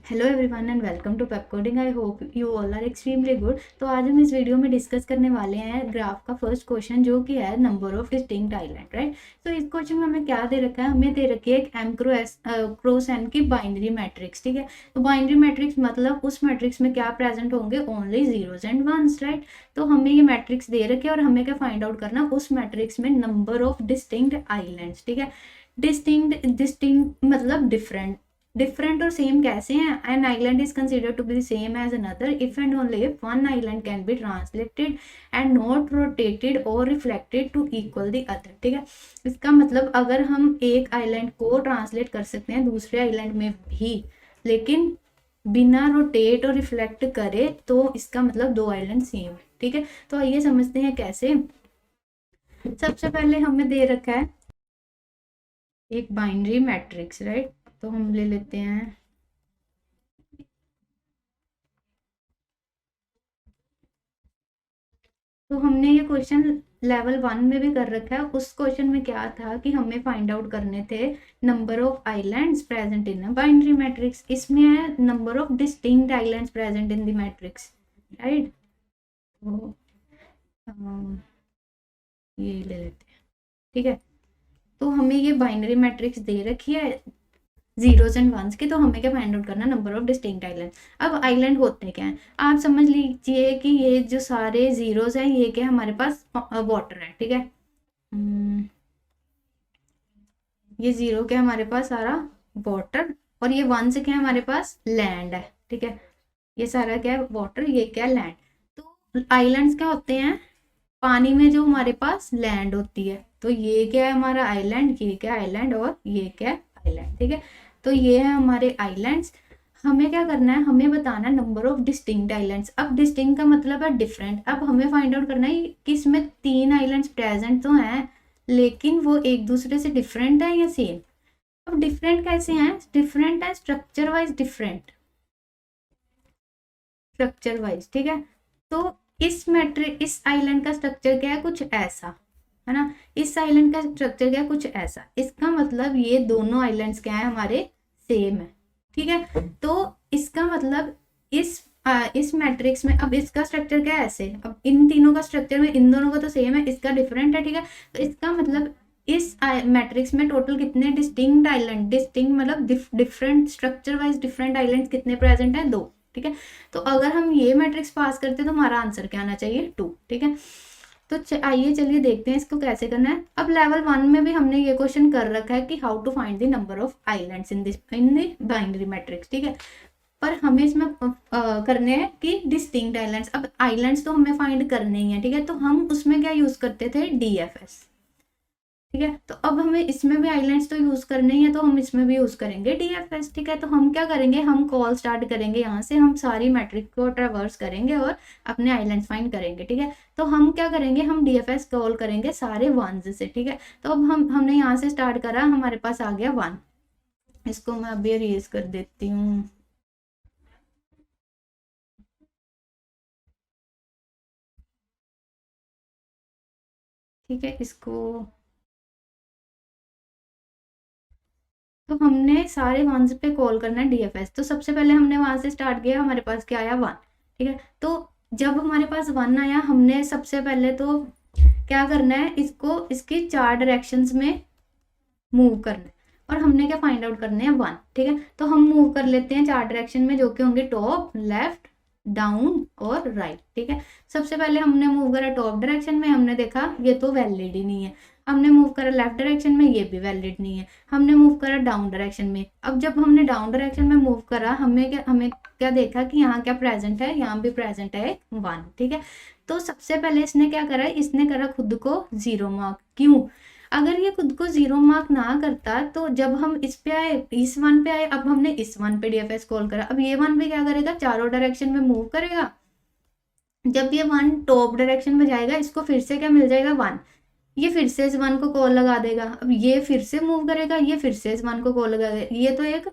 Hello everyone and welcome to Pepcoding. I hope you all are extremely good. तो आज हम इस video में डिस्कस करने वाले हैं ग्राफ का फर्स्ट क्वेश्चन, जो कि है number of distinct island, right. तो इस क्वेश्चन में हमें क्या दे रखा है, हमें दे रखी है एक एम क्रॉस एन की बाइनरी मैट्रिक्स, ठीक है। तो बाइनरी मैट्रिक्स मतलब उस मैट्रिक्स में क्या प्रेजेंट होंगे, only zeros and ones, right. तो हमें ये मैट्रिक्स दे रखी है और हमें क्या फाइंड आउट करना, उस मैट्रिक्स में नंबर ऑफ डिस्टिंक्ट आइलैंड्स, ठीक है। डिस्टिंक्ट मतलब डिफरेंट। डिफरेंट और सेम कैसे हैं? An island is considered to be same as another if and only if one island can be translated and not rotated और reflected to equal the other, ठीक है। इसका मतलब अगर हम एक आइलैंड को ट्रांसलेट कर सकते हैं दूसरे आइलैंड में भी, लेकिन बिना रोटेट और रिफ्लेक्ट करे, तो इसका मतलब दो आइलैंड सेम है, ठीक है। तो आइए समझते हैं कैसे। सबसे पहले हमें दे रखा है एक बाइनरी मैट्रिक्स, राइट। तो हम ले लेते हैं तो हमने ये क्वेश्चन लेवल 1 में भी कर रखा है। उस क्वेश्चन में क्या था कि हमें फाइंड आउट करने थे number of islands present in binary matrix. इसमें है number of distinct islands present in the matrix, right. तो ये ले लेते हैं, ठीक है। तो हमें ये बाइनरी मैट्रिक्स दे रखी है जीरोज एंड वंस की, तो हमें क्या फाइंड आउट करना, नंबर ऑफ डिस्टिंक्ट आइलैंड। अब आइलैंड होते क्या हैं, आप समझ लीजिए कि ये जो सारे जीरोज हैं ये क्या हमारे पास वाटर है, ठीक है। ये जीरो क्या हमारे पास सारा वाटर, और ये वन से क्या हमारे पास लैंड है, ठीक है। ये सारा क्या है वाटर, ये क्या लैंड। तो आइलैंड्स क्या होते हैं, पानी में जो हमारे पास लैंड होती है। तो ये क्या है हमारा आइलैंड, ये क्या आइलैंड, और ये क्या आइलैंड, ठीक है। तो ये है हमारे आइलैंड्स। हमें क्या करना है, हमें बताना नंबर ऑफ डिस्टिंक्ट आइलैंड्स। अब डिस्टिंक्ट का मतलब है डिफरेंट। अब हमें फाइंड आउट करना है कि इसमें तीन आइलैंड्स प्रेजेंट तो हैं, लेकिन वो एक दूसरे से डिफरेंट है या सेम। अब डिफरेंट कैसे हैं, डिफरेंट है structure wise different, structure wise, ठीक है। तो इस आइलैंड का स्ट्रक्चर क्या है, कुछ ऐसा है ना। इस आइलैंड का स्ट्रक्चर क्या है, कुछ ऐसा। इसका मतलब ये दोनों आइलैंड्स क्या है हमारे, सेम है, ठीक है। तो इसका मतलब इस मैट्रिक्स में अब इसका स्ट्रक्चर क्या है, ऐसे। अब इन तीनों का स्ट्रक्चर में इन दोनों का तो सेम है, इसका डिफरेंट है, ठीक है। तो इसका मतलब इस मैट्रिक्स में टोटल कितने डिस्टिंक्ट आइलैंड, डिस्टिंक्ट मतलब different structure wise different island कितने प्रेजेंट है, दो, ठीक है। तो अगर हम ये मैट्रिक्स पास करते तो हमारा आंसर क्या आना चाहिए, 2, ठीक है। तो आइए चलिए देखते हैं इसको कैसे करना है। अब लेवल 1 में भी हमने ये क्वेश्चन कर रखा है कि how to find the number of islands in the binary matrix, ठीक है। पर हमें इसमें करने हैं कि डिस्टिंक्ट आइलैंड्स। अब आइलैंड्स तो हमें फाइंड करने ही है, ठीक है। तो हम उसमें क्या यूज करते थे, डीएफएस, ठीक है। तो अब हमें इसमें भी आइलैंड्स तो यूज करने ही है, तो हम इसमें भी यूज करेंगे डीएफएस, ठीक है। तो हम क्या करेंगे, हम कॉल स्टार्ट करेंगे, यहाँ से हम सारी मैट्रिक को ट्रेवर्स करेंगे और अपने आइलैंड्स फाइंड करेंगे, ठीक है। तो हम क्या करेंगे, हम डीएफएस कॉल करेंगे सारे वंस से, ठीक है। तो अब हमने यहाँ से स्टार्ट करा, हमारे पास आ गया 1। इसको मैं अभी इरेज कर देती हूँ, ठीक है। इसको तो हमने सारे वंस पे कॉल करना है डीएफएस। तो सबसे पहले हमने वहां से स्टार्ट किया, हमारे पास क्या आया, 1, ठीक है। तो जब हमारे पास 1 आया, हमने सबसे पहले तो क्या करना है, इसको इसकी 4 डायरेक्शंस में मूव करना है, और हमने क्या फाइंड आउट करने हैं, 1, ठीक है। तो हम मूव कर लेते हैं 4 डायरेक्शन में, जो कि होंगे टॉप, लेफ्ट, डाउन और राइट, ठीक है। सबसे पहले हमने मूव करा टॉप डायरेक्शन में, हमने देखा ये तो वैलिड ही नहीं है। हमने मूव करा लेफ्ट डायरेक्शन में, ये भी वैलिड नहीं है। हमने मूव करा डाउन डायरेक्शन में। अब जब हमने डाउन डायरेक्शन में मूव करा, हमें क्या देखा कि यहाँ क्या प्रेजेंट है, यहाँ भी प्रेजेंट है 1, ठीक है। तो सबसे पहले इसने क्या करा, इसने करा खुद को 0 मार्क। क्यों? अगर ये खुद को 0 मार्क ना करता, तो जब हम इस पे आए, इस 1 पे आए, अब हमने इस 1 पे डीएफएस कॉल करा, अब ये 1 पे क्या करेगा, चारों डायरेक्शन में मूव करेगा। जब ये 1 टॉप डायरेक्शन में जाएगा, इसको फिर से क्या मिल जाएगा, 1। ये फिर से इस 1 को कॉल लगा देगा। अब ये फिर से मूव करेगा, ये फिर से इस 1 को कॉल लगा देगा। ये तो एक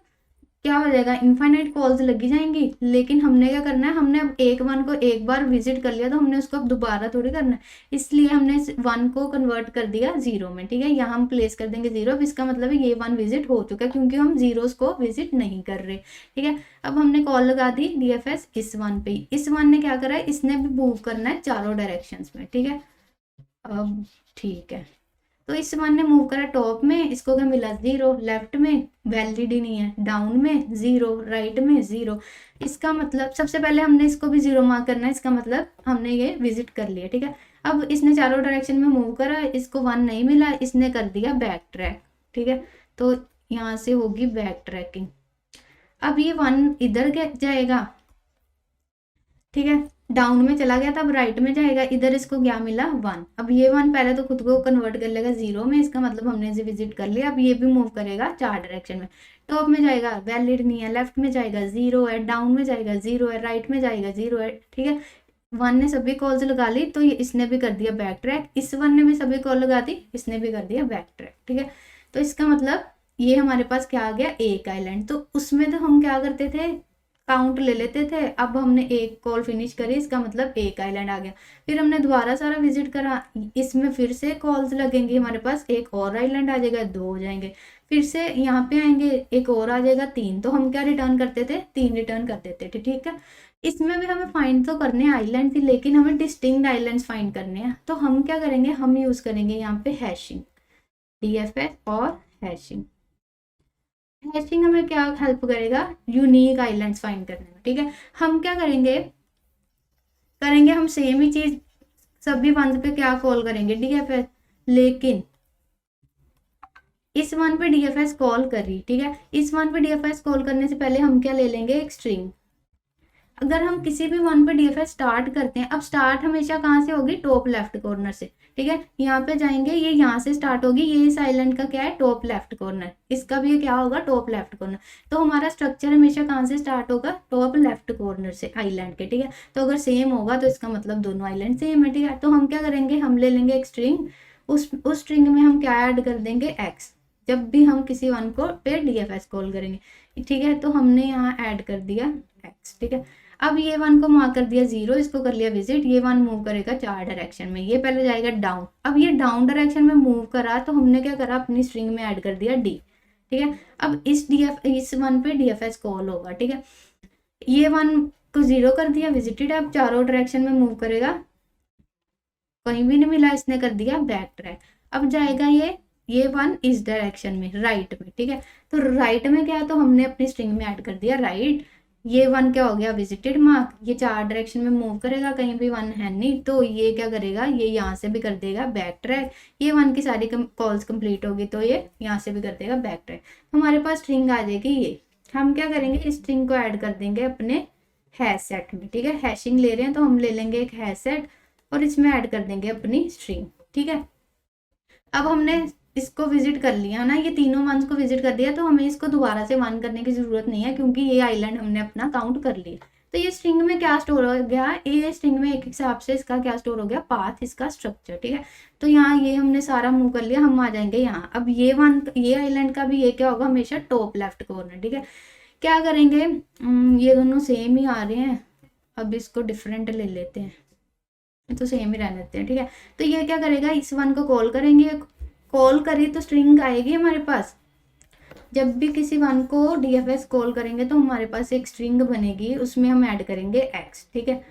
क्या हो जाएगा, इनफाइनाइट कॉल्स लगी जाएंगी। लेकिन हमने क्या करना है, हमने अब एक वन को एक बार विजिट कर लिया तो हमने उसको अब दोबारा थोड़ी करना है, इसलिए हमने वन को कन्वर्ट कर दिया जीरो में, ठीक है। यहाँ हम प्लेस कर देंगे जीरो, अब इसका मतलब है ये वन विजिट हो चुका है क्योंकि हम जीरोस को विजिट नहीं कर रहे, ठीक है। अब हमने कॉल लगा दी डीएफएस इस वन पे, इस वन ने क्या करा है, इसने भी मूव करना है चारों डायरेक्शंस में, ठीक है। अब ठीक है, तो इस वन ने मूव करा टॉप में, इसको क्या मिला जीरो, लेफ्ट में वैलिड ही नहीं है, डाउन में जीरो, राइट में जीरो। इसका मतलब सबसे पहले हमने इसको भी जीरो मार्क करना है, इसका मतलब हमने ये विजिट कर लिया, ठीक है। अब इसने चारों डायरेक्शन में मूव करा, इसको वन नहीं मिला, इसने कर दिया बैक ट्रैक, ठीक है। तो यहाँ से होगी बैक ट्रैकिंग। अब ये वन इधर जाएगा, ठीक है, डाउन में चला गया था, अब राइट में जाएगा, इधर इसको क्या मिला वन। अब ये वन पहले तो खुद को कन्वर्ट कर लेगा जीरो में, इसका मतलब हमने इसे विजिट कर लिया। अब ये भी मूव करेगा चार डायरेक्शन में, टॉप में जाएगा वैलिड नहीं है, लेफ्ट में जाएगा जीरो है, डाउन में जाएगा जीरो है, राइट में जाएगा जीरो है, ठीक है। वन ने सभी कॉल्स लगा ली तो ये इसने भी कर दिया बैक ट्रैक, इस वन ने भी सभी कॉल लगा दी, इसने भी कर दिया बैक ट्रैक, ठीक है। तो इसका मतलब ये हमारे पास क्या आ गया, एक आइलैंड। तो उसमें तो हम क्या करते थे, काउंट ले लेते थे, अब हमने एक कॉल फिनिश करी, इसका मतलब एक आइलैंड आ गया। फिर हमने दोबारा सारा विजिट करा, इसमें फिर से कॉल्स लगेंगे, हमारे पास एक और आइलैंड आ जाएगा, दो हो जाएंगे। फिर से यहाँ पे आएंगे, एक और आ जाएगा, तीन। तो हम क्या रिटर्न करते थे, तीन रिटर्न कर देते थे, ठीक है। इसमें भी हमें फाइंड तो करने आइलैंड थी, लेकिन हमें डिस्टिंक्ट आइलैंड्स फाइंड करने हैं। तो हम क्या करेंगे, हम यूज करेंगे यहाँ पे हैशिंग, डीएफएस और हैशिंग। हैशिंग हमें क्या हेल्प करेगा, यूनिक आइलैंड्स फाइंड करने में, ठीक है। हम क्या करेंगे, हम सेम ही चीज सभी वंस पे क्या कॉल करेंगे, डीएफएस। लेकिन इस वन पे डीएफएस कॉल करी, ठीक है, इस वन पे डीएफएस कॉल करने से पहले हम क्या ले लेंगे, एक स्ट्रिंग। अगर हम किसी भी वन पे डीएफएस स्टार्ट करते हैं, अब स्टार्ट हमेशा कहाँ से होगी, टॉप लेफ्ट कॉर्नर से, ठीक है। यहाँ पे जाएंगे, ये यहाँ से स्टार्ट होगी, ये इस आइलैंड का क्या है, टॉप लेफ्ट कॉर्नर, इसका भी क्या होगा, टॉप लेफ्ट कॉर्नर। तो हमारा स्ट्रक्चर हमेशा कहाँ से स्टार्ट होगा, टॉप लेफ्ट कॉर्नर से आइलैंड के, ठीक है। तो अगर सेम होगा तो इसका मतलब दोनों आइलैंड सेम है, ठीक है। तो हम क्या करेंगे, हम ले लेंगे एक स्ट्रिंग, उस स्ट्रिंग में हम क्या ऐड कर देंगे, एक्स। जब भी हम किसी वन को पे डीएफएस कॉल करेंगे, ठीक है। तो हमने यहाँ ऐड कर दिया एक्स, ठीक है। अब ये वन को मार्क कर दिया जीरो, इसको कर लिया विजिट, ये वन मूव करेगा चार डायरेक्शन में, ये पहले जाएगा डाउन। अब ये डाउन डायरेक्शन में मूव करा तो हमने क्या करा, अपनी स्ट्रिंग में ऐड कर दिया डी, ठीक है। अब इस वन पे डीएफएस कॉल होगा, ठीक है। ये वन को जीरो कर दिया, विजिटेड। अब चारों डायरेक्शन में मूव करेगा, कहीं भी नहीं मिला, इसने कर दिया बैक ट्रैक। अब जाएगा ये वन इस डायरेक्शन में, राइट में, ठीक है। तो राइट में क्या, तो हमने अपनी स्ट्रिंग में ऐड कर दिया राइट। ये वन क्या हो गया, विजिटेड मार्क, ये चार डायरेक्शन में मूव करेगा, कहीं भी वन है नहीं, तो ये क्या करेगा, ये यहाँ से भी कर देगा बैक ट्रैक। ये वन की सारी कॉल्स कंप्लीट होगी तो ये यहाँ से भी कर देगा बैक ट्रैक। हमारे पास स्ट्रिंग आ जाएगी ये। हम क्या करेंगे, इस स्ट्रिंग को ऐड कर देंगे अपने हैश सेट में, ठीक है। हैशिंग ले रहे हैं तो हम ले लेंगे एक हैश सेट और इसमें ऐड कर देंगे अपनी स्ट्रिंग, ठीक है। अब हमने इसको विजिट कर लिया ना, ये तीनों वंस को विजिट कर दिया, तो हमें इसको दोबारा से वन करने की जरूरत नहीं है क्योंकि ये आइलैंड हमने अपना काउंट कर लिया। तो ये स्ट्रिंग में क्या स्टोर हो गया, ये स्ट्रिंग में एक हिसाब से इसका क्या स्टोर हो गया, पाथ, इसका स्ट्रक्चर, ठीक है। तो यहाँ ये हमने सारा मूव कर लिया, हम आ जाएंगे यहाँ। अब ये आइलैंड का भी ये क्या होगा, हमेशा टॉप लेफ्ट कॉर्नर, ठीक है। क्या करेंगे, ये दोनों सेम ही आ रहे हैं, अब इसको डिफरेंट ले लेते हैं, तो सेम ही रहने देते हैं, ठीक है। तो ये क्या करेगा, इस वन को कॉल करेंगे, कॉल करी तो स्ट्रिंग आएगी हमारे पास। जब भी किसी वन को डीएफएस कॉल करेंगे तो हमारे पास एक स्ट्रिंग बनेगी, उसमें हम ऐड करेंगे एक्स, ठीक है।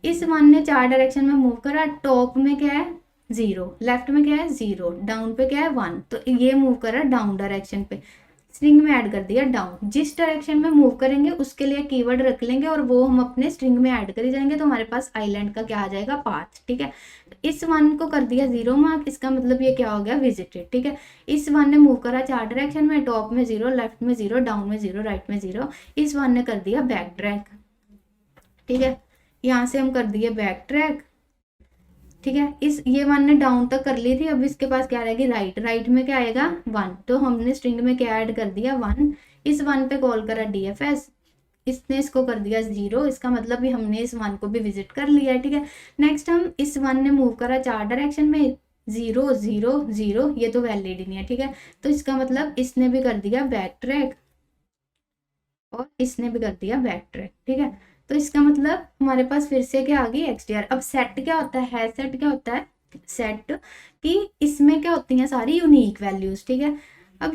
इस वन ने चार डायरेक्शन में मूव करा, टॉप में क्या है जीरो, लेफ्ट में क्या है जीरो, डाउन पे क्या है वन, तो ये मूव करा डाउन डायरेक्शन पे, स्ट्रिंग में ऐड कर दिया डाउन। जिस डायरेक्शन में मूव करेंगे उसके लिए कीवर्ड रख लेंगे और वो हम अपने स्ट्रिंग में ऐड करी जाएंगे, तो हमारे पास आइलैंड का क्या आ जाएगा, पाथ, ठीक है। इस वन को कर दिया जीरो मार्क, इसका मतलब ये क्या हो गया, विजिटेड, ठीक है। इस वन ने मूव करा चार डायरेक्शन में, टॉप में जीरो, लेफ्ट में जीरो, डाउन में जीरो, राइट में जीरो, इस वन ने कर दिया बैक ट्रैक, ठीक है। यहाँ से हम कर दिए बैक ट्रैक, ठीक है। ये वन ने डाउन तक कर ली थी, अब इसके पास क्या रहेगी, राइट, राइट में क्या आएगा वन, तो हमने स्ट्रिंग में क्या ऐड कर दिया वन। इस वन पे कॉल करा डीएफएस, इसने इसको कर दिया जीरो, इसका मतलब भी हमने इस वन को भी विजिट कर लिया है, ठीक है। नेक्स्ट हम इस वन ने मूव करा चार डायरेक्शन में, जीरो जीरो जीरो, ये तो वैलिड ही नहीं है, ठीक है। तो इसका मतलब इसने भी कर दिया बैक ट्रैक, और इसने भी कर दिया बैक ट्रैक, ठीक है। तो इसका मतलब हमारे पास फिर से क्या आ गई XDR। अब सेट क्या होता है सेट क्या होता है सेट कि इसमें क्या होती हैं सारी यूनिक वैल्यूज, ठीक है। अब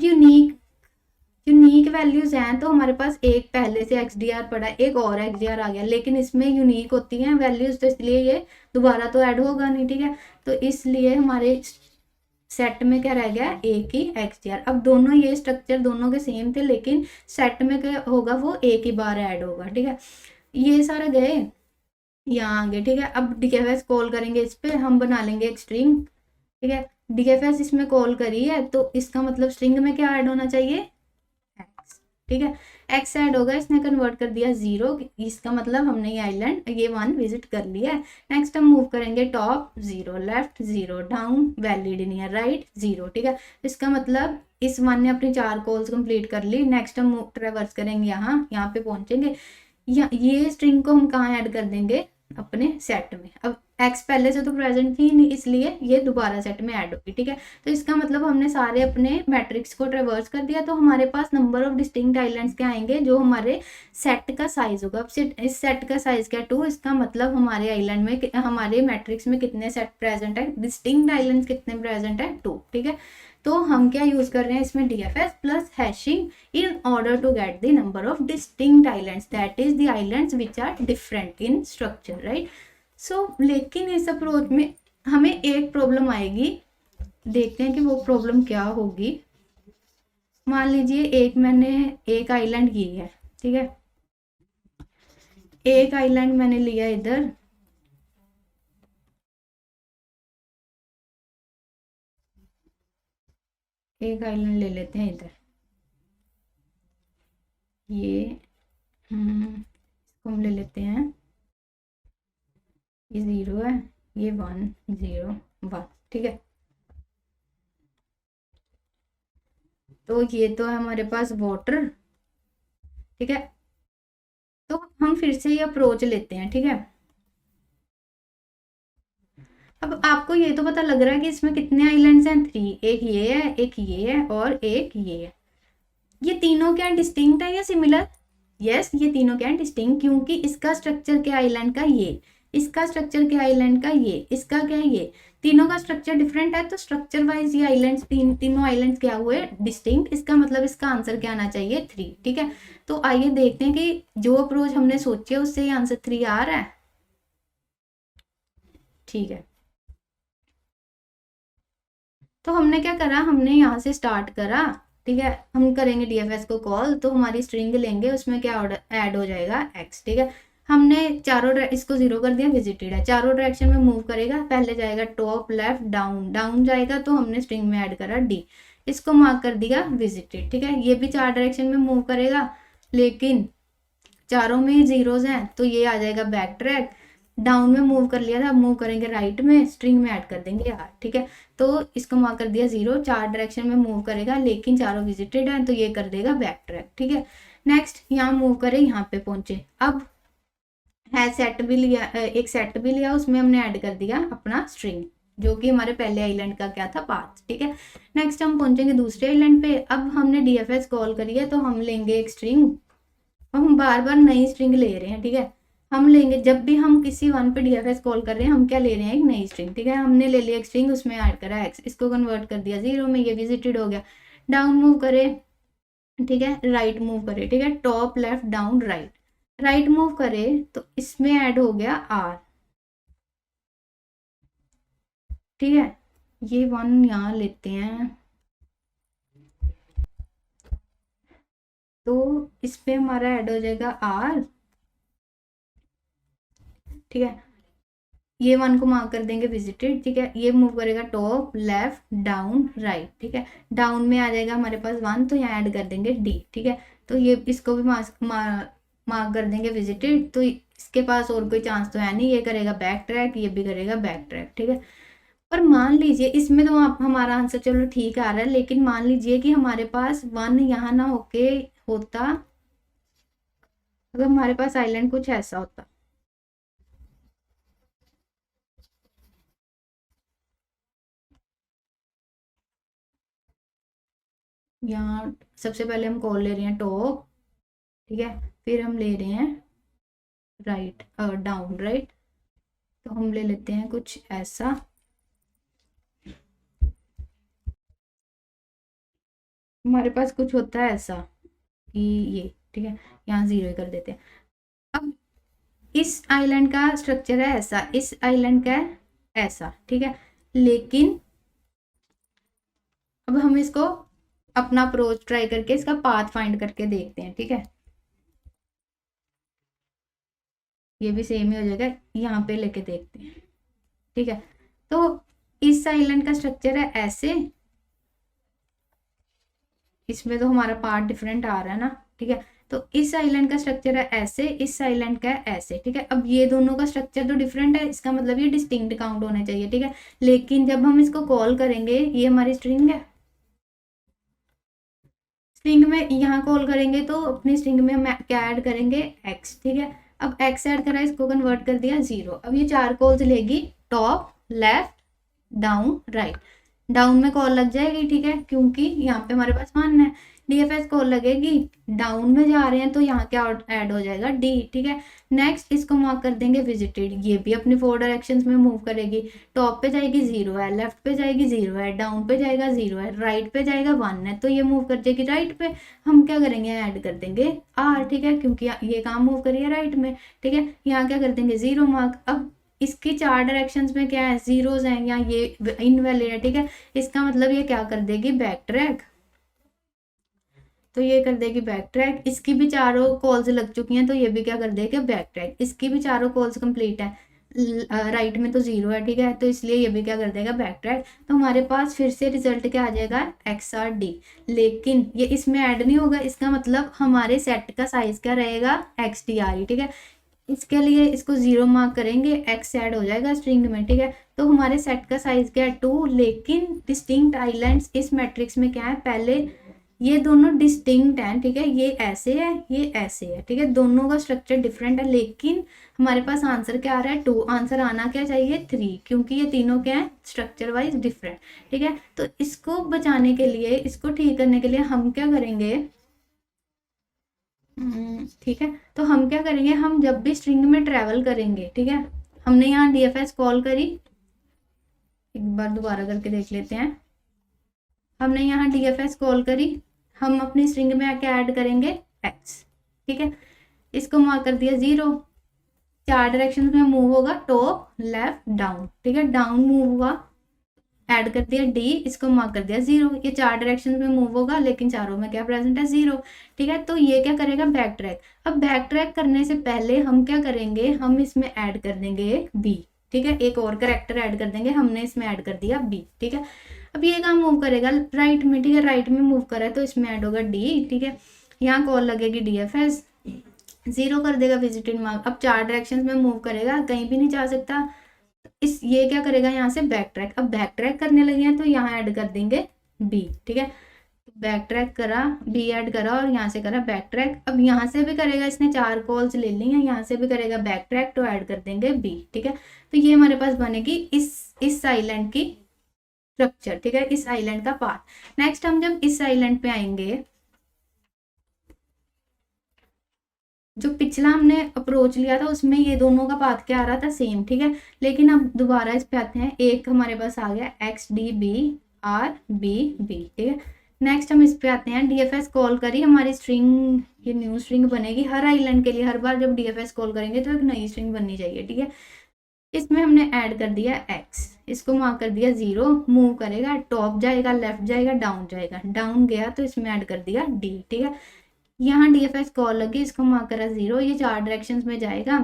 यूनिक वैल्यूज हैं तो हमारे पास एक पहले से XDR पड़ा है, एक और XDR आ गया, लेकिन इसमें यूनिक होती हैं वैल्यूज तो इसलिए ये दोबारा तो ऐड होगा नहीं, ठीक है। तो इसलिए हमारे सेट में क्या रह गया एक ही XDR। अब दोनों ये स्ट्रक्चर दोनों के सेम थे, लेकिन सेट में क्या होगा वो एक ही बार ऐड होगा, ठीक है। ये सारे गए यहाँ आगे, ठीक है। अब DKFS कॉल करेंगे, इस पे हम बना लेंगे एक स्ट्रिंग, ठीक है। DKFS इसमें कॉल करी है तो इसका मतलब स्ट्रिंग में क्या ऐड होना चाहिए x, ठीक है। x ऐड होगा, इसने कन्वर्ट कर दिया 0, इसका मतलब हमने ये आइलैंड ये 1 विजिट कर लिया है। नेक्स्ट हम मूव करेंगे top 0, left 0, down valid near, right 0, ठीक है। इसका मतलब इस 1 ने अपनी 4 कॉल्स कंप्लीट कर ली। नेक्स्ट हम ट्रेवर्स करेंगे, यहाँ पे पहुंचेंगे, ये स्ट्रिंग को हम कहाँ ऐड कर देंगे अपने सेट में। अब x पहले से तो प्रेजेंट थी नहीं, इसलिए ये दोबारा सेट में ऐड होगी, ठीक है। तो इसका मतलब हमने सारे अपने मैट्रिक्स को ट्रेवर्स कर दिया, तो हमारे पास नंबर ऑफ डिस्टिंक्ट आइलैंड्स क्या आएंगे जो हमारे सेट का साइज होगा। अब इस सेट का साइज क्या 2, इसका मतलब हमारे आइलैंड में हमारे मैट्रिक्स में कितने सेट प्रेजेंट है, डिस्टिंक्ट आइलैंड्स कितने प्रेजेंट है 2, ठीक है। तो हम क्या यूज कर रहे हैं इसमें DFS plus hashing in order to get the number of distinct islands, that is the islands which are different in structure, right? So लेकिन इस अप्रोच में हमें एक प्रॉब्लम आएगी, देखते हैं कि वो प्रॉब्लम क्या होगी। मान लीजिए मैंने एक आइलैंड की है, ठीक है। एक आइलैंड मैंने लिया इधर, एक आइलैंड ले लेते हैं इधर, ये इसको हम ले लेते हैं, ये 0 है, ये 1 0 1, ठीक है। तो ये तो है हमारे पास वाटर, ठीक है। तो हम फिर से ये अप्रोच लेते हैं, ठीक है। अब आपको ये तो पता लग रहा है कि इसमें कितने आइलैंड्स हैं 3, एक ये है, एक ये है और एक ये है। ये तीनों क्या डिस्टिंक्ट है या सिमिलर? यस, ये तीनों क्या डिस्टिंक्ट, क्योंकि इसका स्ट्रक्चर क्या आइलैंड का ये, इसका स्ट्रक्चर क्या आइलैंड का ये, इसका क्या है ये, तीनों का स्ट्रक्चर डिफरेंट है, तो स्ट्रक्चर वाइज ये आइलैंड्स तीनों आइलैंड्स क्या हुए डिस्टिंक्ट। इसका मतलब इसका आंसर क्या आना चाहिए 3, ठीक है। तो आइए देखते हैं कि जो अप्रोच हमने सोची है उससे ये आंसर 3 आ रहा है, ठीक है। तो हमने क्या करा, हमने यहाँ से स्टार्ट करा, ठीक है। हम करेंगे DFS को कॉल, तो हमारी स्ट्रिंग लेंगे, उसमें क्या ऐड हो जाएगा x, ठीक है। हमने चारों इसको 0 कर दिया, विजिटेड है, चारों डायरेक्शन में मूव करेगा, पहले जाएगा टॉप लेफ्ट डाउन, डाउन जाएगा तो हमने स्ट्रिंग में ऐड करा d, इसको मार्क कर दिया विजिटेड, ठीक है। ये भी 4 डायरेक्शन में मूव करेगा, लेकिन चारों में जीरोज हैं तो ये आ जाएगा बैक ट्रैक, डाउन में मूव कर लिया था, अब मूव करेंगे राइट में, स्ट्रिंग में ऐड कर देंगे यार, ठीक है। तो इसको मार्क कर दिया 0, 4 डायरेक्शन में मूव करेगा, लेकिन चारों विजिटेड हैं तो ये कर देगा बैक ट्रैक, ठीक है। नेक्स्ट यहाँ मूव करे, यहाँ पे पहुंचे, अब है सेट भी लिया, एक सेट भी लिया, उसमें हमने ऐड कर दिया अपना स्ट्रिंग, जो कि हमारे पहले आइलैंड का क्या था पाथ, ठीक है। नेक्स्ट हम पहुंचेंगे दूसरे आइलैंड पे, अब हमने DFS कॉल करी है तो हम लेंगे एक स्ट्रिंग, हम बार बार नई स्ट्रिंग ले रहे हैं, ठीक है। हम लेंगे जब भी हम किसी 1 पे DFS कॉल कर रहे हैं, हम क्या ले रहे हैं एक नई स्ट्रिंग, ठीक है। हमने ले लिया एक स्ट्रिंग, उसमें ऐड करा x, इसको कन्वर्ट कर दिया 0 में, ये विजिटेड हो गया। डाउन मूव करे, ठीक है, राइट मूव करे, ठीक है, top left down right, right move करे तो इसमें ऐड हो गया r, ठीक है। ये 1 यहाँ लेते हैं, तो इस पे हमारा ऐड हो जाएगा r, ठीक है। ये 1 को मार्क कर देंगे विजिटेड, ठीक है। ये मूव करेगा टॉप लेफ्ट डाउन राइट, ठीक है। डाउन में आ जाएगा हमारे पास 1, तो यहाँ ऐड कर देंगे d, ठीक है। तो ये इसको भी मार्क कर देंगे विजिटेड, तो इसके पास और कोई चांस तो है नहीं, ये करेगा बैक ट्रैक, ये भी करेगा बैक ट्रैक, ठीक है। पर मान लीजिए इसमें तो आप हमारा आंसर चलो ठीक आ रहा है, लेकिन मान लीजिए कि हमारे पास 1 यहाँ ना होके होता, अगर हमारे पास आइलैंड कुछ ऐसा होता, यहाँ सबसे पहले हम कॉल ले रहे हैं टॉप, ठीक है। फिर हम ले रहे हैं राइट डाउन राइट, तो हम ले लेते हैं कुछ ऐसा, हमारे पास कुछ होता है ऐसा कि ये, ठीक है, यहाँ 0 कर देते हैं। अब इस आइलैंड का स्ट्रक्चर है ऐसा, इस आइलैंड का है ऐसा, ठीक है, लेकिन अब हम इसको अपना अप्रोच ट्राई करके इसका पाथ फाइंड करके देखते हैं, ठीक है। ये भी सेम ही हो जाएगा, यहाँ पे लेके देखते हैं, ठीक है। तो इस आइलैंड का स्ट्रक्चर है ऐसे, इसमें तो हमारा पार्ट डिफरेंट आ रहा है ना, ठीक है। तो इस आइलैंड का स्ट्रक्चर है ऐसे, इस आइलैंड का है ऐसे, ठीक है। अब ये दोनों का स्ट्रक्चर तो डिफरेंट है, इसका मतलब ये डिस्टिंक्ट काउंट होने चाहिए, ठीक है। लेकिन जब हम इसको कॉल करेंगे, ये हमारी स्ट्रिंग है, स्ट्रिंग में यहाँ कॉल करेंगे तो अपनी स्ट्रिंग में हम क्या ऐड करेंगे, एक्स, ठीक है। अब एक्स ऐड करा, इसको कन्वर्ट कर दिया 0। अब ये 4 कॉल्स लेगी, top, left, down, right. Down में कॉल लग जाएगी, ठीक है, क्योंकि यहाँ पे हमारे पास 1 है। डीएफएस कॉल लगेगी, डाउन में जा रहे हैं तो यहाँ क्या ऐड हो जाएगा, डी, ठीक है। नेक्स्ट इसको मार्क कर देंगे विजिटेड, ये भी अपनी 4 डायरेक्शंस में मूव करेगी। टॉप पे जाएगी 0 है, लेफ्ट पे जाएगी 0 है, डाउन पे जाएगा 0 है, राइट पे जाएगा 1 है, तो ये मूव कर जाएगी राइट पे। हम क्या करेंगे, ऐड कर देंगे आर, ठीक है, क्योंकि ये काम मूव करिए राइट में, ठीक है। यहाँ क्या कर देंगे 0 मार्क। अब इसकी 4 डायरेक्शंस में क्या है, जीरोज हैं, या ये इनवैलिड है, ठीक है। इसका मतलब ये क्या कर देगी, बैक ट्रैक, तो ये कर देगी बैक ट्रैक। इसकी भी चारों कॉल्स लग चुकी हैं, तो ये भी क्या कर देगी, बैक ट्रैक। इसकी भी चारों कॉल्स कंप्लीट है, राइट में तो 0 है, ठीक है, तो इसलिए ये भी क्या कर देगा, बैक ट्रैक। तो हमारे पास फिर से रिजल्ट क्या आ जाएगा, एक्स आर डी। लेकिन ये इसमें ऐड नहीं होगा, इसका मतलब हमारे सेट का साइज क्या रहेगा, एक्स डी आर ई, ठीक है। इसके लिए इसको 0 मार्क करेंगे, एक्स ऐड हो जाएगा स्ट्रिंग में, ठीक है। तो हमारे सेट का साइज क्या है, 2। लेकिन डिस्टिंक्ट आइलैंड्स इस मैट्रिक्स में क्या है, पहले ये दोनों डिस्टिंक्ट हैं, ठीक है, ये ऐसे है, ये ऐसे है, ठीक है, दोनों का स्ट्रक्चर डिफरेंट है, लेकिन हमारे पास आंसर क्या आ रहा है, 2। आंसर आना क्या चाहिए, 3, क्योंकि ये तीनों क्या है, स्ट्रक्चर वाइज डिफरेंट, ठीक है। तो इसको बचाने के लिए, इसको ठीक करने के लिए हम क्या करेंगे, ठीक है, तो हम क्या करेंगे, हम जब भी स्ट्रिंग में ट्रेवल करेंगे, ठीक है, हमने यहाँ डीएफएस कॉल करी, एक बार दोबारा करके देख लेते हैं। हमने यहाँ डीएफएस कॉल करी, हम अपनी स्ट्रिंग में क्या ऐड करेंगे, एक्स, ठीक है। इसको मार्क कर दिया 0, 4 डायरेक्शन में मूव होगा, टॉप, लेफ्ट, डाउन, ठीक है, डाउन मूव हुआ, ऐड कर दिया डी, इसको मार्क कर दिया 0। ये 4 डायरेक्शन में मूव होगा, लेकिन चारों में क्या प्रेजेंट है, 0, ठीक है। तो ये क्या करेगा, बैक ट्रैक। अब बैक ट्रैक करने से पहले हम क्या करेंगे, हम इसमें ऐड कर देंगे बी, ठीक है, एक और करेक्टर ऐड कर देंगे, हमने इसमें ऐड कर दिया बी, ठीक है। अब ये काम मूव करेगा राइट में, ठीक है, राइट में मूव कर रहा है तो इसमें ऐड होगा डी, ठीक है। यहाँ कॉल लगेगी डीएफएस, 0 कर देगा विजिटेड मार्क। अब 4 डायरेक्शन में मूव करेगा, कहीं भी नहीं जा सकता, इस ये क्या करेगा, यहाँ से बैक ट्रैक। अब बैक ट्रैक करने लगे हैं तो यहाँ ऐड कर देंगे बी, ठीक है। बैक ट्रैक करा, बी ऐड करा और यहाँ से करा बैक ट्रैक। अब यहाँ से भी करेगा, इसने 4 कॉल्स ले ली हैं, यहाँ से भी करेगा बैक ट्रैक, तो ऐड कर देंगे बी, ठीक है। तो ये हमारे पास बनेगी इस आइलैंड की स्ट्रक्चर, ठीक है, इस आइलैंड का पार्ट। नेक्स्ट हम जब इस आइलैंड पे आएंगे, जो पिछला हमने अप्रोच लिया था उसमें ये दोनों का पाथ क्या आ रहा था, सेम, ठीक है। लेकिन अब दोबारा इस पे आते हैं, एक हमारे पास आ गया X D B R B B, ठीक है। नेक्स्ट हम इस पे आते हैं, डीएफएस कॉल करी, हमारी स्ट्रिंग, ये न्यू स्ट्रिंग बनेगी हर आइलैंड के लिए। हर बार जब डीएफएस कॉल करेंगे तो एक नई स्ट्रिंग बननी चाहिए, ठीक है। इसमें हमने ऐड कर दिया एक्स, इसको मार्क कर दिया 0, मूव करेगा, टॉप जाएगा, लेफ्ट जाएगा, डाउन जाएगा, डाउन गया तो इसमें ऐड कर दिया डी, ठीक है। यहाँ डीएफएस कॉल लगी, इसको मार्क करा 0, ये 4 डायरेक्शंस में जाएगा।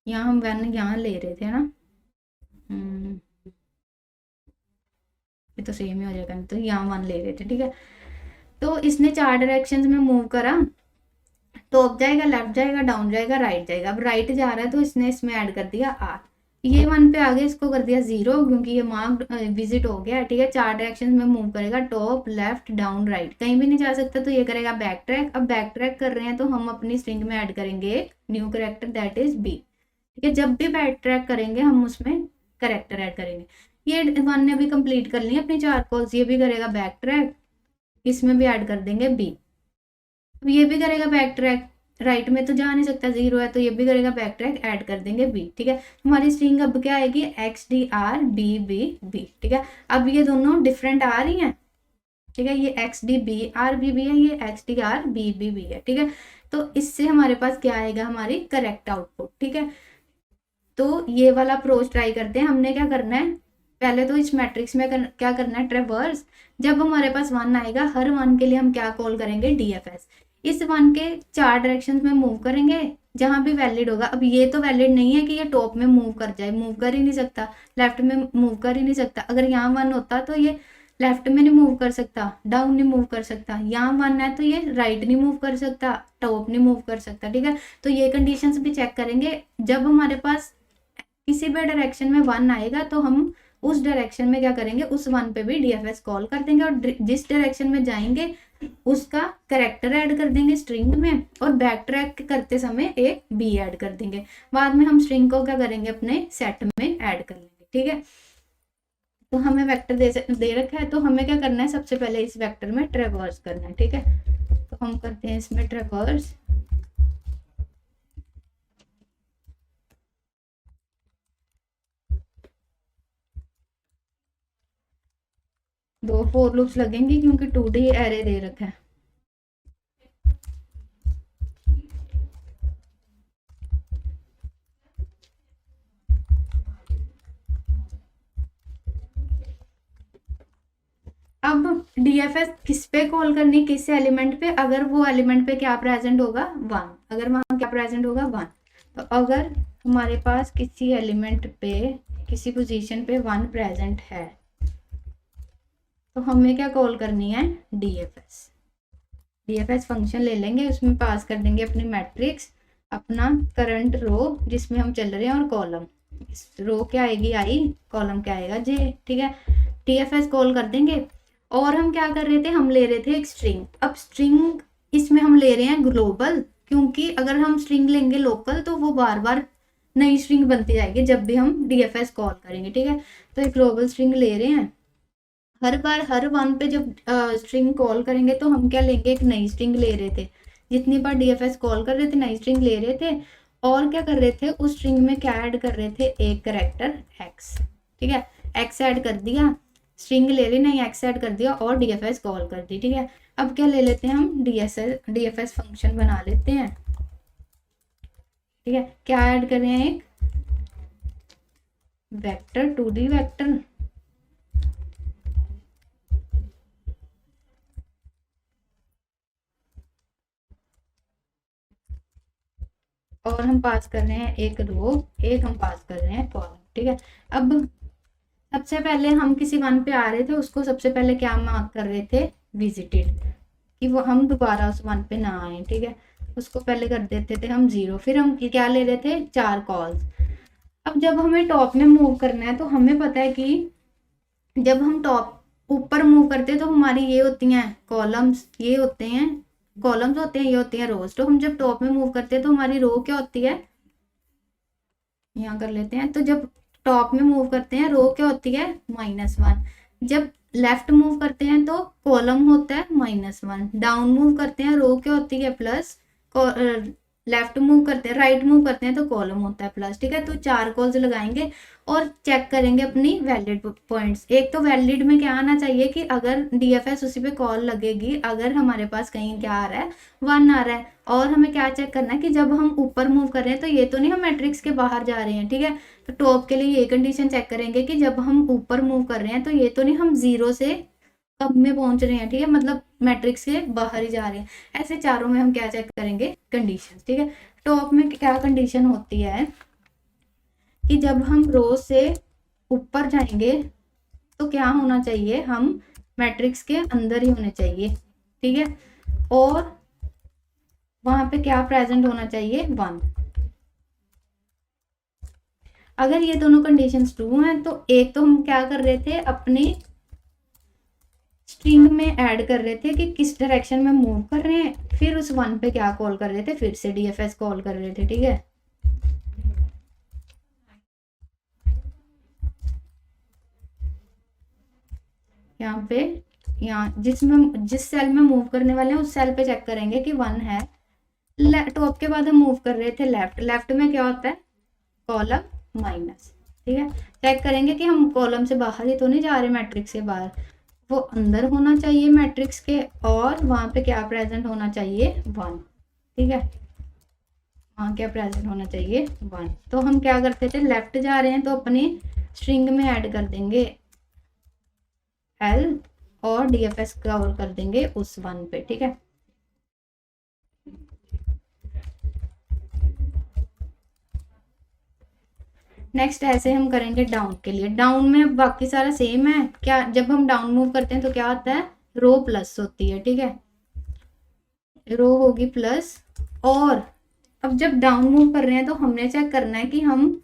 यहाँ हम वन यहाँ ले रहे थे ना, ये तो सेम ही हो जाएगा, तो यहाँ 1 ले रहे थे, ठीक है। तो इसने 4 डायरेक्शंस में मूव करा, टॉप जाएगा, लेफ्ट जाएगा, डाउन जाएगा, राइट जाएगा। अब राइट जा रहा है तो इसने इसमें ऐड कर दिया आर, ये 1 पे आ गया, इसको कर दिया 0 क्योंकि ये मार्क विजिट हो गया, ठीक है। 4 डायरेक्शन में मूव करेगा, टॉप, लेफ्ट, डाउन, राइट, कहीं भी नहीं जा सकता, तो ये करेगा बैक ट्रैक। अब बैक ट्रैक कर रहे हैं तो हम अपनी स्ट्रिंग में ऐड करेंगे एक new character, that is B, ठीक है। जब भी बैक ट्रैक करेंगे हम उसमें करेक्टर ऐड करेंगे। ये 1 ने भी कंप्लीट कर ली अपनी 4 कॉल्स, ये भी करेगा बैक ट्रैक, इसमें भी ऐड कर देंगे बी, अब ये भी करेगा बैक ट्रैक, राइट में तो जा नहीं सकता, 0 है, तो ये भी करेगा बैक ट्रैक, ऐड कर देंगे बी। ठीक है, हमारी स्ट्रिंग अब क्या आएगी, X D R B B B. ठीक है, अब ये दोनों डिफरेंट आ रही हैं। ठीक है, ये X D B R B B है, ये X D R B B B है। ठीक है, तो इससे हमारे पास क्या आएगा, हमारी करेक्ट आउटपुट। ठीक है, तो ये वाला अप्रोच ट्राई करते हैं। हमने क्या करना है, पहले तो इस मैट्रिक्स में क्या करना है, ट्रेवर्स। जब हमारे पास 1 आएगा, हर 1 के लिए हम क्या कॉल करेंगे, डीएफएस। इस 1 के 4 डायरेक्शन में मूव करेंगे, जहां भी वैलिड होगा। अब ये तो वैलिड नहीं है कि ये टॉप में मूव कर जाए, मूव कर ही नहीं सकता, लेफ्ट में मूव कर ही नहीं सकता। अगर यहाँ 1 होता तो ये लेफ्ट में नहीं मूव कर सकता, डाउन नहीं मूव कर सकता। यहाँ 1 है तो ये राइट नहीं मूव कर सकता, टॉप नहीं मूव कर सकता। ठीक है, तो ये कंडीशंस भी चेक करेंगे। जब हमारे पास किसी भी डायरेक्शन में 1 आएगा तो हम उस डायरेक्शन में क्या करेंगे, उस 1 पे भी डीएफएस कॉल कर देंगे, और जिस डायरेक्शन में जाएंगे उसका कैरेक्टर ऐड कर देंगे स्ट्रिंग में, और बैक ट्रैक करते समय एक बी ऐड कर देंगे। बाद में हम स्ट्रिंग को क्या करेंगे, अपने सेट में ऐड कर लेंगे। ठीक है, तो हमें वेक्टर दे रखा है, तो हमें क्या करना है, सबसे पहले इस वेक्टर में ट्रेवर्स करना है। ठीक है, तो हम करते हैं इसमें ट्रेवर्स। दो फोर लूप्स लगेंगे क्योंकि 2D एरे दे रखा है। अब डीएफएस किस पे कॉल करनी, किस एलिमेंट पे, अगर वो एलिमेंट पे क्या प्रेजेंट होगा, 1। अगर वहां क्या प्रेजेंट होगा, 1। तो अगर हमारे पास किसी एलिमेंट पे, किसी पोजीशन पे 1 प्रेजेंट है, तो हमें क्या कॉल करनी है, डीएफएस। डीएफएस फंक्शन ले लेंगे, उसमें पास कर देंगे अपनी मैट्रिक्स, अपना करंट रो जिसमें हम चल रहे हैं, और कॉलम। रो क्या आएगी, आई, कॉलम क्या आएगा, जे। ठीक है, डीएफएस कॉल कर देंगे। और हम क्या कर रहे थे, हम ले रहे थे एक स्ट्रिंग। अब स्ट्रिंग इसमें हम ले रहे हैं ग्लोबल, क्योंकि अगर हम स्ट्रिंग लेंगे लोकल तो वो बार बार नई स्ट्रिंग बनती जाएगी जब भी हम डीएफएस कॉल करेंगे। ठीक है, तो एक ग्लोबल स्ट्रिंग ले रहे हैं। हर बार हर 1 पे जब स्ट्रिंग कॉल करेंगे तो हम क्या लेंगे, एक नई स्ट्रिंग ले रहे थे। जितनी बार डीएफएस कॉल कर रहे थे नई स्ट्रिंग ले रहे थे, और क्या कर रहे थे, उस स्ट्रिंग में क्या ऐड कर रहे थे, एक कैरेक्टर एक्स। ठीक है, एक्स ऐड कर दिया, स्ट्रिंग ले ली, नहीं एक्स ऐड कर दिया, और डीएफएस कॉल कर दी। ठीक है, अब क्या ले लेते हैं हम, डीएफएस फंक्शन बना लेते हैं। ठीक है, क्या ऐड कर रहे हैं, एक वेक्टर, 2D वेक्टर। और हम पास कर रहे हैं एक रो, एक हम पास कर रहे हैं कॉलम। ठीक है, अब सबसे पहले हम किसी 1 पे आ रहे थे, उसको सबसे पहले क्या मार्क कर रहे थे, विजिटेड, कि वो हम दोबारा उस 1 पे ना आए। ठीक है, उसको पहले कर देते थे हम 0। फिर हम क्या ले रहे थे, 4 कॉल्स। अब जब हमें टॉप में मूव करना है तो हमें पता है कि जब हम टॉप ऊपर मूव करते हैं तो हमारी ये होती हैं कॉलम्स, ये होते हैं कॉलम्स होते हैं, ये होती हैं रोज। तो हम जब टॉप में मूव करते हैं तो हमारी रो क्या होती है, यहाँ कर लेते हैं। तो जब टॉप में मूव करते हैं रो क्या होती है, -1। जब लेफ्ट मूव करते हैं तो कॉलम होता है -1। डाउन मूव करते हैं रो क्या होती है, प्लस। लेफ्ट मूव करते हैं, राइट मूव करते हैं तो कॉलम होता है प्लस। ठीक है, तो 4 कॉल्स लगाएंगे और चेक करेंगे अपनी वैलिड पॉइंट्स। एक तो वैलिड में क्या आना चाहिए कि अगर डीएफएस उसी पे कॉल लगेगी, अगर हमारे पास कहीं क्या आ रहा है, 1 आ रहा है। और हमें क्या चेक करना है कि जब हम ऊपर मूव कर रहे हैं तो ये तो नहीं हम मैट्रिक्स के बाहर जा रहे हैं। ठीक है, तो टॉप के लिए ये कंडीशन चेक करेंगे कि जब हम ऊपर मूव कर रहे हैं तो ये तो नहीं हम 0 से कब में पहुंच रहे हैं। ठीक है, मतलब मैट्रिक्स के बाहर ही जा रहे हैं। ऐसे चारों में हम क्या चेक करेंगे, कंडीशन। ठीक है, टॉप में क्या कंडीशन होती है कि जब हम रो से ऊपर जाएंगे तो क्या होना चाहिए, हम मैट्रिक्स के अंदर ही होने चाहिए। ठीक है, और वहां पे क्या प्रेजेंट होना चाहिए, 1। अगर ये दोनों कंडीशंस ट्रू हैं तो एक तो हम क्या कर रहे थे, अपनी स्ट्रिंग में ऐड कर रहे थे कि किस डायरेक्शन में मूव कर रहे हैं, फिर उस 1 पे क्या कॉल कर रहे थे, फिर से डीएफएस कॉल कर रहे थे। ठीक है, यहाँ पे यहाँ जिस सेल में मूव करने वाले हैं उस सेल पे चेक करेंगे कि 1 है। टॉप के बाद हम मूव कर रहे थे लेफ्ट में क्या होता है, कॉलम माइनस, ठीक है। चेक करेंगे कि हम कॉलम से बाहर ही तो नहीं जा रहे, मैट्रिक्स के बाहर, वो अंदर होना चाहिए मैट्रिक्स के, और वहां पे क्या प्रेजेंट होना चाहिए, 1, ठीक है। वहां क्या प्रेजेंट होना चाहिए, 1। तो हम क्या करते थे, लेफ्ट जा रहे हैं तो अपनी स्ट्रिंग में ऐड कर देंगे एल और डीएफएस कवर कर देंगे उस 1 पे, ठीक है। नेक्स्ट ऐसे हम करेंगे डाउन के लिए। डाउन में बाकी सारा सेम है क्या, जब हम डाउन मूव करते हैं तो क्या होता है, रो प्लस होती है, ठीक है, रो होगी प्लस। और अब जब डाउन मूव कर रहे हैं तो हमने चेक करना है कि हम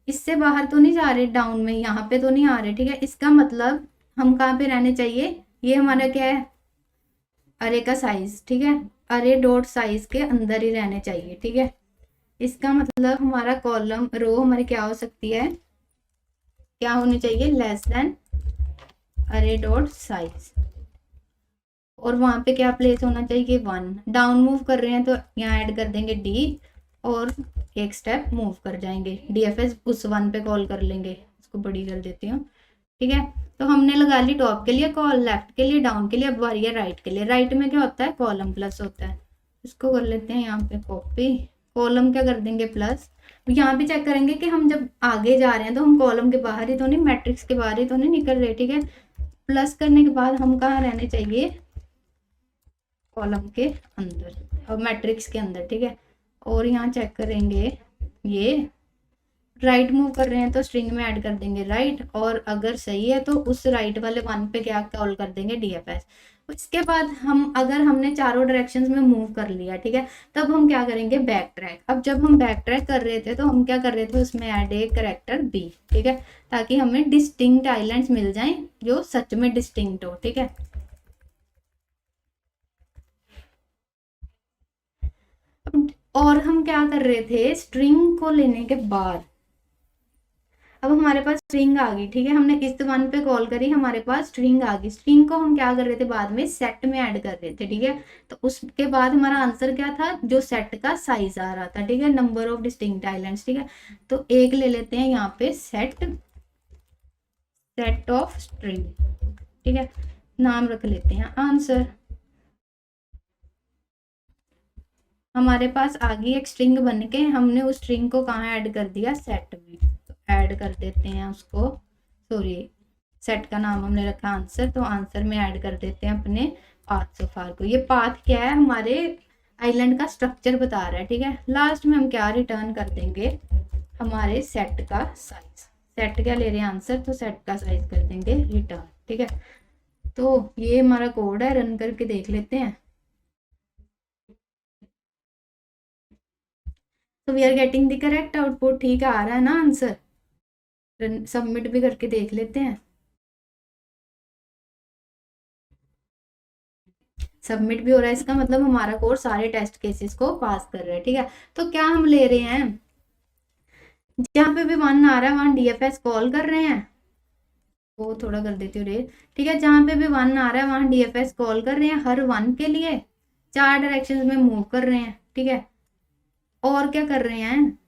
इससे बाहर तो नहीं जा रहे, डाउन में यहाँ पे तो नहीं आ रहे, ठीक है। इसका मतलब हम कहाँ पे रहने चाहिए, ये हमारा क्या है, अरे का साइज, ठीक है, अरे डॉट साइज के अंदर ही रहने चाहिए, ठीक है। इसका मतलब हमारा कॉलम रो हमारी क्या हो सकती है, क्या होनी चाहिए, लेस देन अरे डॉट साइज, और वहां पे क्या प्लेस होना चाहिए, 1। डाउन मूव कर रहे हैं तो यहाँ ऐड कर देंगे डी, और एक स्टेप मूव कर जाएंगे, डीएफएस उस 1 पे कॉल कर लेंगे। इसको बड़ी कर देती हूँ, ठीक है। तो हमने लगा ली टॉप के लिए कॉल, लेफ्ट के लिए, डाउन के लिए, अब बारी है राइट के लिए। राइट में क्या होता है, कॉलम प्लस होता है। इसको कर लेते हैं यहाँ पे कॉपी, कॉलम क्या कर देंगे प्लस। यहाँ भी चेक करेंगे कि हम जब आगे जा रहे हैं तो हम कॉलम के बाहर ही तो नहीं, मैट्रिक्स के बाहर ही तो नहीं निकल रहे, ठीक है। प्लस करने के बाद हम कहाँ रहने चाहिए, कॉलम के अंदर और मैट्रिक्स के अंदर, ठीक है। और यहाँ चेक करेंगे, ये राइट मूव कर रहे हैं तो स्ट्रिंग में ऐड कर देंगे राइट, और अगर सही है तो उस राइट वाले 1 पे क्या कॉल कर देंगे, डीएफएस। इसके बाद हम अगर हमने चारों डायरेक्शंस में मूव कर लिया, ठीक है, तब हम क्या करेंगे, बैक ट्रैक। अब जब हम बैक ट्रैक कर रहे थे तो हम क्या कर रहे थे, उसमें ऐड ए करेक्टर बी, ठीक है, ताकि हमें डिस्टिंक्ट आइलैंड्स मिल जाएं जो सच में डिस्टिंक्ट हो, ठीक है। और हम क्या कर रहे थे, स्ट्रिंग को लेने के बाद अब हमारे पास स्ट्रिंग आ गई, ठीक है, हमने इस 1 पे कॉल करी, हमारे पास स्ट्रिंग आ गई। स्ट्रिंग को हम क्या कर रहे थे, बाद में सेट में ऐड कर रहे थे, ठीक है। तो उसके बाद हमारा आंसर क्या था, जो सेट का साइज आ रहा था, ठीक है, नंबर ऑफ डिस्टिंक्ट आइलैंड्स, ठीक है। तो एक ले लेते हैं यहाँ पे सेट ऑफ स्ट्रिंग, ठीक है, नाम रख लेते हैं आंसर। हमारे पास आ गई एक स्ट्रिंग बन के, हमने उस स्ट्रिंग को कहाँ ऐड कर दिया, सेट में। तो ऐड कर देते हैं उसको, सॉरी, सेट का नाम हमने रखा आंसर, तो आंसर में ऐड कर देते हैं अपने पाथ सो फार को। ये पाथ क्या है, हमारे आइलैंड का स्ट्रक्चर बता रहा है, ठीक है। लास्ट में हम क्या रिटर्न कर देंगे, हमारे सेट का साइज। सेट क्या ले रहे हैं आंसर, तो सेट का साइज कर देंगे रिटर्न, ठीक है। तो ये हमारा कोड है, रन करके देख लेते हैं। तो we are getting the correct output, ठीक है, आ रहा है ना आंसर। सबमिट भी करके देख लेते हैं। सबमिट भी हो रहा है, इसका मतलब हमारा कोड सारे टेस्ट केसेस को पास कर रहा है, ठीक है। तो क्या हम ले रहे हैं, जहाँ पे भी 1 आ रहा है वहां डीएफएस कॉल कर रहे हैं, वो थोड़ा कर देती हूँ रेड, ठीक है। जहाँ पे भी 1 आ रहा है वहां डीएफएस कॉल कर रहे हैं, हर 1 के लिए 4 डायरेक्शन में मूव कर रहे हैं, ठीक है। और क्या कर रहे हैं,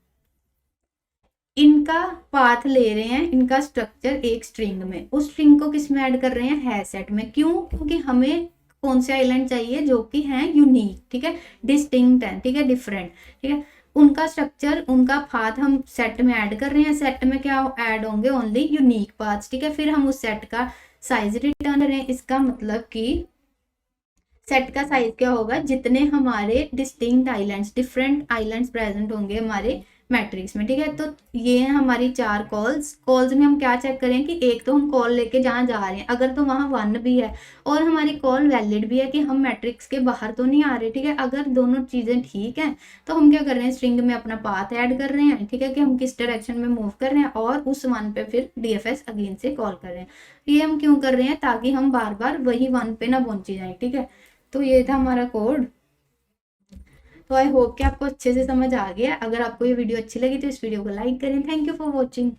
इनका पाथ ले रहे हैं, इनका स्ट्रक्चर एक स्ट्रिंग में, उस स्ट्रिंग को किस में ऐड कर रहे हैं, है सेट में। क्यों, क्योंकि हमें कौन से आइलैंड चाहिए जो कि हैं यूनिक, ठीक है, डिस्टिंक्ट है, ठीक है, डिफरेंट, ठीक है। उनका स्ट्रक्चर, उनका पाथ हम सेट में ऐड कर रहे हैं। सेट में क्या ऐड होंगे, ओनली यूनिक पाथ्स, ठीक है। फिर हम उस सेट का साइज रिटर्न कर रहे हैं। इसका मतलब कि सेट का साइज क्या होगा, जितने हमारे distinct islands, different islands present होंगे हमारे मैट्रिक्स में, ठीक है। तो ये है हमारी 4 कॉल्स में हम क्या चेक करें कि एक तो हम कॉल लेके जहाँ जा रहे हैं, अगर तो वहाँ 1 भी है और हमारी कॉल वैलिड भी है कि हम मैट्रिक्स के बाहर तो नहीं आ रहे, ठीक है। अगर दोनों चीज़ें ठीक हैं तो हम क्या कर रहे हैं, स्ट्रिंग में अपना पाथ ऐड कर रहे हैं, ठीक है, कि हम किस डायरेक्शन में मूव कर रहे हैं, और उस 1 पे फिर डीएफएस अगेन से कॉल कर रहे हैं। ये हम क्यों कर रहे हैं, ताकि हम बार बार वही 1 पे ना पहुंचे जाए, ठीक है। तो ये था हमारा कोड। तो आई होप कि आपको अच्छे से समझ आ गया। अगर आपको ये वीडियो अच्छी लगी तो इस वीडियो को लाइक करें। Thank you for watching.